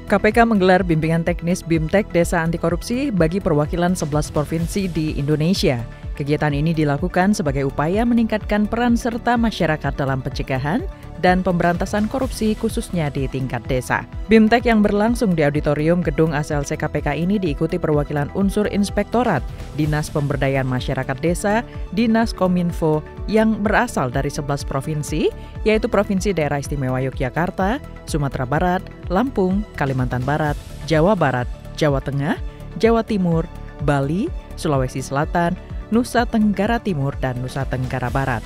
KPK menggelar bimbingan teknis BIMTEK Desa Anti Korupsi bagi perwakilan 11 provinsi di Indonesia. Kegiatan ini dilakukan sebagai upaya meningkatkan peran serta masyarakat dalam pencegahan dan pemberantasan korupsi khususnya di tingkat desa. BIMTEK yang berlangsung di auditorium gedung ACLC KPK ini diikuti perwakilan unsur inspektorat, Dinas Pemberdayaan Masyarakat Desa, Dinas Kominfo yang berasal dari 11 provinsi, yaitu Provinsi Daerah Istimewa Yogyakarta, Sumatera Barat, Lampung, Kalimantan Barat, Jawa Barat, Jawa Tengah, Jawa Timur, Bali, Sulawesi Selatan, Nusa Tenggara Timur, dan Nusa Tenggara Barat.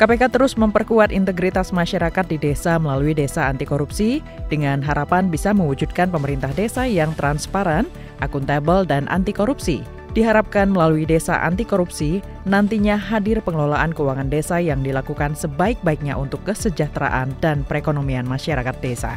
KPK terus memperkuat integritas masyarakat di desa melalui Desa Anti Korupsi dengan harapan bisa mewujudkan pemerintah desa yang transparan, akuntabel, dan anti korupsi. Diharapkan melalui Desa Anti Korupsi, nantinya hadir pengelolaan keuangan desa yang dilakukan sebaik-baiknya untuk kesejahteraan dan perekonomian masyarakat desa.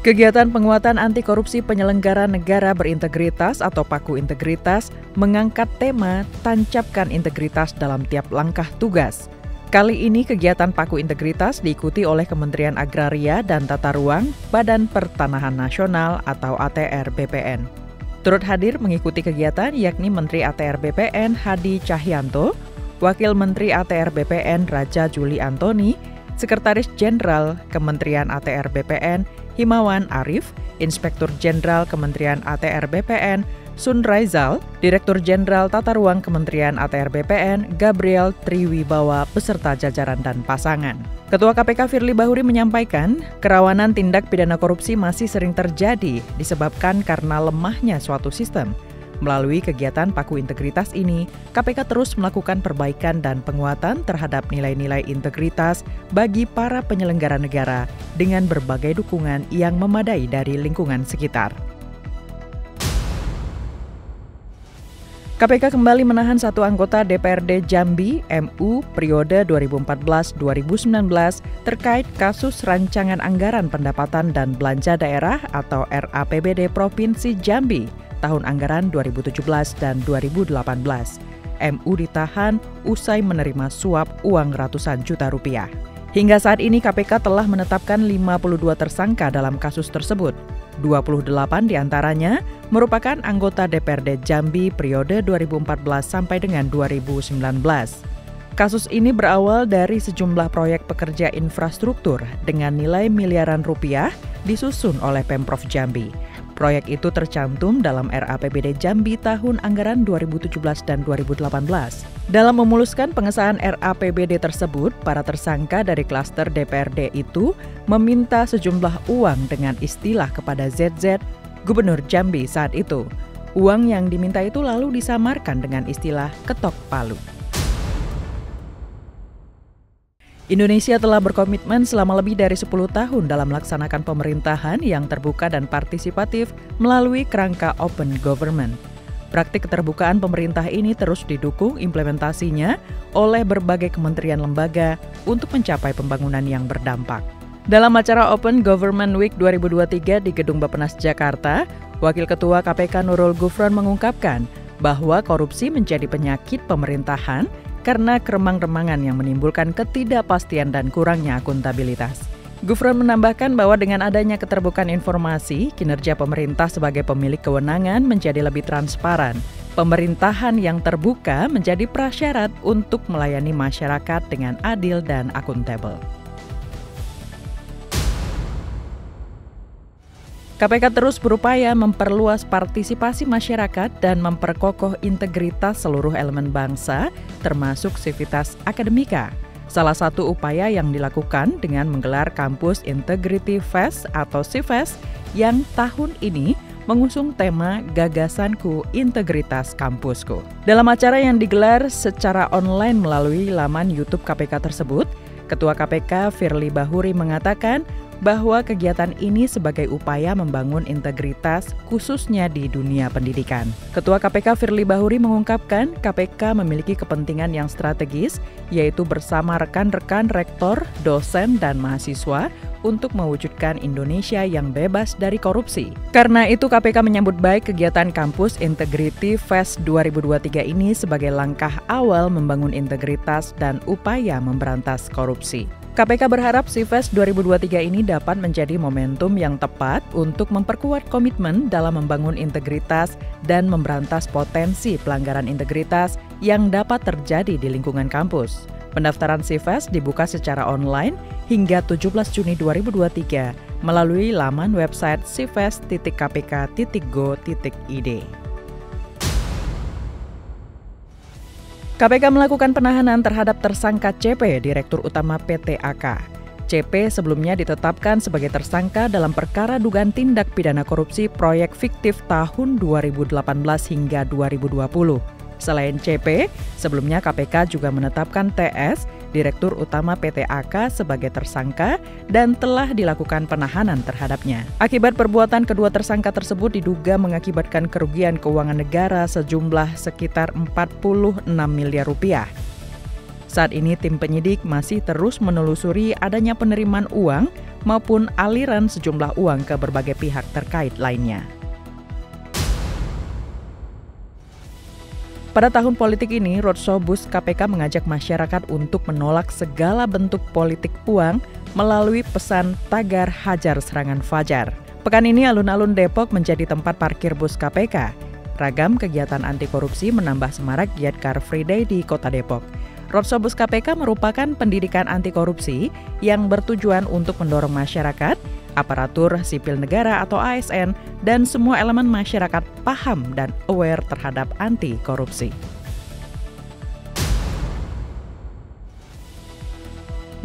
Kegiatan penguatan anti korupsi penyelenggara negara berintegritas atau Paku Integritas mengangkat tema tancapkan integritas dalam tiap langkah tugas. Kali ini kegiatan Paku Integritas diikuti oleh Kementerian Agraria dan Tata Ruang, Badan Pertanahan Nasional atau ATR BPN. Turut hadir mengikuti kegiatan yakni Menteri ATR BPN Hadi Cahyanto, Wakil Menteri ATR BPN Raja Juli Antoni, Sekretaris Jenderal Kementerian ATR BPN Himawan Arif, Inspektur Jenderal Kementerian ATR BPN Sun Raizal, Direktur Jenderal Tata Ruang Kementerian ATR BPN Gabriel Triwibawa beserta jajaran dan pasangan. Ketua KPK Firly Bahuri menyampaikan, kerawanan tindak pidana korupsi masih sering terjadi disebabkan karena lemahnya suatu sistem. Melalui kegiatan Paku Integritas ini, KPK terus melakukan perbaikan dan penguatan terhadap nilai-nilai integritas bagi para penyelenggara negara dengan berbagai dukungan yang memadai dari lingkungan sekitar. KPK kembali menahan satu anggota DPRD Jambi MU periode 2014-2019 terkait kasus rancangan anggaran pendapatan dan belanja daerah atau RAPBD Provinsi Jambi tahun anggaran 2017 dan 2018. MU ditahan usai menerima suap uang ratusan juta rupiah. Hingga saat ini KPK telah menetapkan 52 tersangka dalam kasus tersebut. 28 diantaranya merupakan anggota DPRD Jambi periode 2014 sampai dengan 2019. Kasus ini berawal dari sejumlah proyek pekerja infrastruktur dengan nilai miliaran rupiah disusun oleh Pemprov Jambi. Proyek itu tercantum dalam RAPBD Jambi tahun anggaran 2017 dan 2018. Dalam memuluskan pengesahan RAPBD tersebut, para tersangka dari klaster DPRD itu meminta sejumlah uang dengan istilah kepada ZZ, Gubernur Jambi saat itu. Uang yang diminta itu lalu disamarkan dengan istilah ketok palu. Indonesia telah berkomitmen selama lebih dari 10 tahun dalam melaksanakan pemerintahan yang terbuka dan partisipatif melalui kerangka open government. Praktik keterbukaan pemerintah ini terus didukung implementasinya oleh berbagai kementerian lembaga untuk mencapai pembangunan yang berdampak. Dalam acara Open Government Week 2023 di Gedung Bappenas Jakarta, Wakil Ketua KPK Nurul Gufron mengungkapkan bahwa korupsi menjadi penyakit pemerintahan karena keremang-remangan yang menimbulkan ketidakpastian dan kurangnya akuntabilitas. Gufron menambahkan bahwa dengan adanya keterbukaan informasi, kinerja pemerintah sebagai pemilik kewenangan menjadi lebih transparan. Pemerintahan yang terbuka menjadi prasyarat untuk melayani masyarakat dengan adil dan akuntabel. KPK terus berupaya memperluas partisipasi masyarakat dan memperkokoh integritas seluruh elemen bangsa, termasuk sivitas akademika. Salah satu upaya yang dilakukan dengan menggelar Kampus Integrity Fest atau CIFES yang tahun ini mengusung tema Gagasanku Integritas Kampusku. Dalam acara yang digelar secara online melalui laman YouTube KPK tersebut, Ketua KPK Firly Bahuri mengatakan bahwa kegiatan ini sebagai upaya membangun integritas khususnya di dunia pendidikan. Ketua KPK Firly Bahuri mengungkapkan KPK memiliki kepentingan yang strategis, yaitu bersama rekan-rekan rektor, dosen, dan mahasiswa untuk mewujudkan Indonesia yang bebas dari korupsi. Karena itu KPK menyambut baik kegiatan Kampus Integrity Fest 2023 ini sebagai langkah awal membangun integritas dan upaya memberantas korupsi. KPK berharap SIFES 2023 ini dapat menjadi momentum yang tepat untuk memperkuat komitmen dalam membangun integritas dan memberantas potensi pelanggaran integritas yang dapat terjadi di lingkungan kampus. Pendaftaran SIFES dibuka secara online hingga 17 Juni 2023 melalui laman website sifes.kpk.go.id. KPK melakukan penahanan terhadap tersangka CP, Direktur Utama PT AK. CP sebelumnya ditetapkan sebagai tersangka dalam perkara dugaan tindak pidana korupsi proyek fiktif tahun 2018 hingga 2020. Selain CP, sebelumnya KPK juga menetapkan TS, Direktur Utama PT AK sebagai tersangka dan telah dilakukan penahanan terhadapnya. Akibat perbuatan kedua tersangka tersebut diduga mengakibatkan kerugian keuangan negara sejumlah sekitar 46 miliar rupiah. Saat ini tim penyidik masih terus menelusuri adanya penerimaan uang maupun aliran sejumlah uang ke berbagai pihak terkait lainnya. Pada tahun politik ini, Roadshow Bus KPK mengajak masyarakat untuk menolak segala bentuk politik uang melalui pesan tagar Hajar Serangan Fajar. Pekan ini alun-alun Depok menjadi tempat parkir bus KPK. Ragam kegiatan anti korupsi menambah semarak giat Car Free Day di Kota Depok. Roadshow Bus KPK merupakan pendidikan anti korupsi yang bertujuan untuk mendorong masyarakat, aparatur sipil negara atau ASN, dan semua elemen masyarakat paham dan aware terhadap anti korupsi.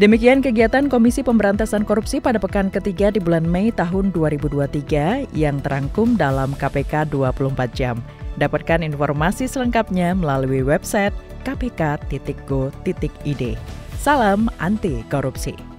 Demikian kegiatan Komisi Pemberantasan Korupsi pada pekan ketiga di bulan Mei tahun 2023 yang terangkum dalam KPK 24 jam. Dapatkan informasi selengkapnya melalui website kpk.go.id. Salam anti korupsi.